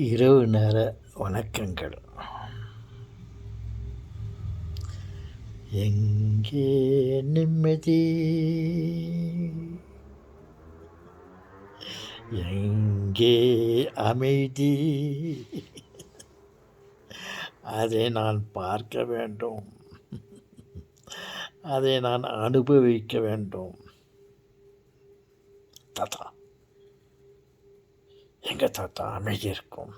இரவு நேர வணக்கங்கள். எங்கே நிம்மதி, எங்கே அமைதி, அதை நான் பார்க்க வேண்டும், அதை நான் அனுபவிக்க வேண்டும். தாத்தா, எங்க தாத்தா அமைதி இருக்கும்?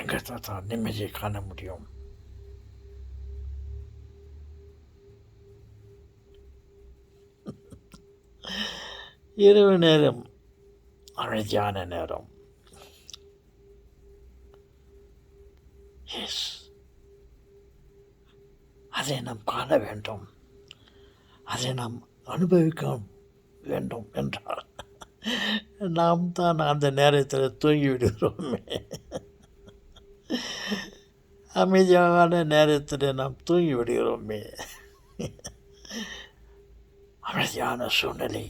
எங்க தாத்தா நிம்மதியை காண முடியும்? இரவு நேரம் அமைதியான நேரம். எஸ், அதை நாம் காண வேண்டும், அதை நாம் அனுபவிக்க வேண்டும் என்றால் நாம் தான் அந்த நேரத்தில் தூங்கிவிடுகிறோமே. அமைதியான நேரத்தில் நாம் தூங்கிவிடுகிறோமே. அமைதியான சூழ்நிலை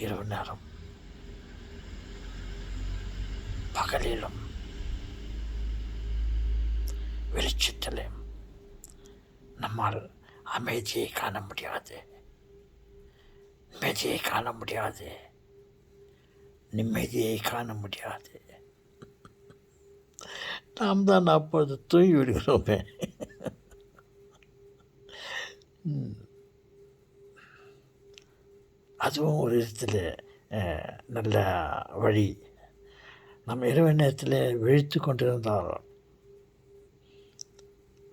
இரவு நேரம், பகலிலும் வெளிச்சத்திலும் நம்மால் அமைதியை காண முடியாது, நிம்மதியை காண முடியாது, நிம்மதியை காண முடியாது. நாம் தான் அப்பொழுது தூங்கி விடுகிறோமே. அதுவும் ஒரு விதத்தில் நல்ல வழி. நம்ம இரவு நேரத்தில் விழித்து கொண்டிருந்தால்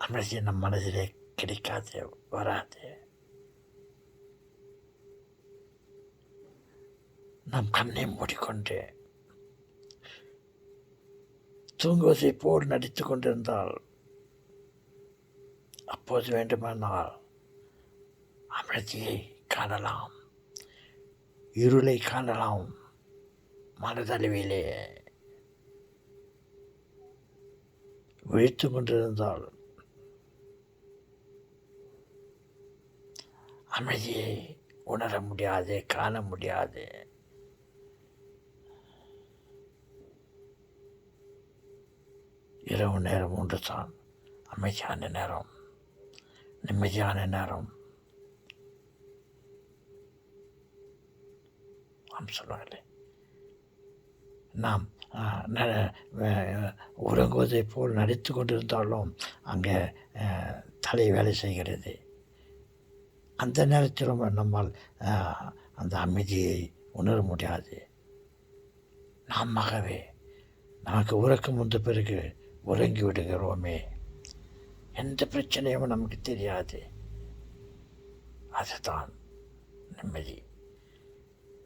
அமைதி நம் மனதிலே கிடைக்காது, வராது. நாம் கண்ணை மூடிக்கொண்டு தூங்குவதை போல் நடித்து கொண்டிருந்தால் அப்போது வேண்டுமானால் அமைதியை காணலாம், இருளை காணலாம். மனதளவிலே விழித்து கொண்டிருந்தால் அமைதியை உணர முடியாது, காண முடியாது. இரவு நேரம் ஒன்று தான் அமைதியான நேரம், நிம்மதியான நேரம். சொல்லுவாங்களே, நாம் உறங்குவதை போல் நடித்து கொண்டிருந்தாலும் அங்கே தலை வேலை செய்கிறது. அந்த நேரத்திலும் நம்மால் அந்த அமைதியை உணர முடியாது. நாமவே நமக்கு உறக்கம் வந்த பிறகு உறங்கி விடுகிறோமே, எந்த பிரச்சனையும் நமக்கு தெரியாது. அதுதான் நிம்மதி.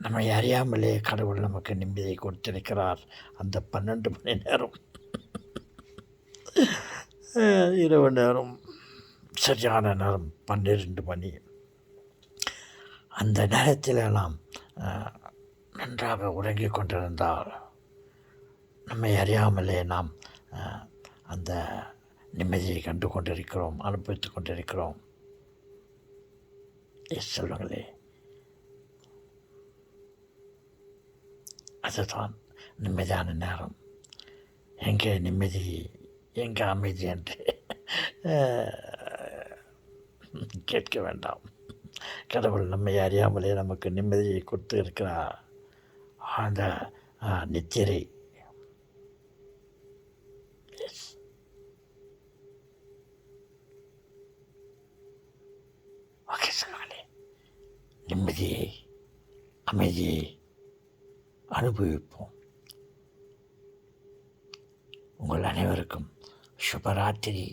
நம்மை அறியாமலே கடவுள் நமக்கு நிம்மதியை கொடுத்திருக்கிறார். அந்த 12 மணி நேரம் இரவு நேரம், சரியான நேரம் 12 மணி. அந்த நேரத்தில் நாம் நன்றாக உறங்கிக் கொண்டிருந்தால் நம்மை அறியாமலே நாம் அந்த நிம்மதியை கண்டு கொண்டிருக்கிறோம், அனுபவித்து கொண்டிருக்கிறோம். சொல்லுங்களே, அதுதான் நிம்மதியான நேரம். எங்கே நிம்மதி, எங்கே அமைதி என்று கேட்க வேண்டாம். கடவுள் நம்மை அறியாமலே நமக்கு நிம்மதியை கொடுத்து இருக்கிறார். அந்த நித்திரை. ஓகே சொல்லுங்களே, நிம்மதியை, அமைதியை அனுபவிப்போம். உங்கள் அனைவருக்கும் சுபராத்திரி.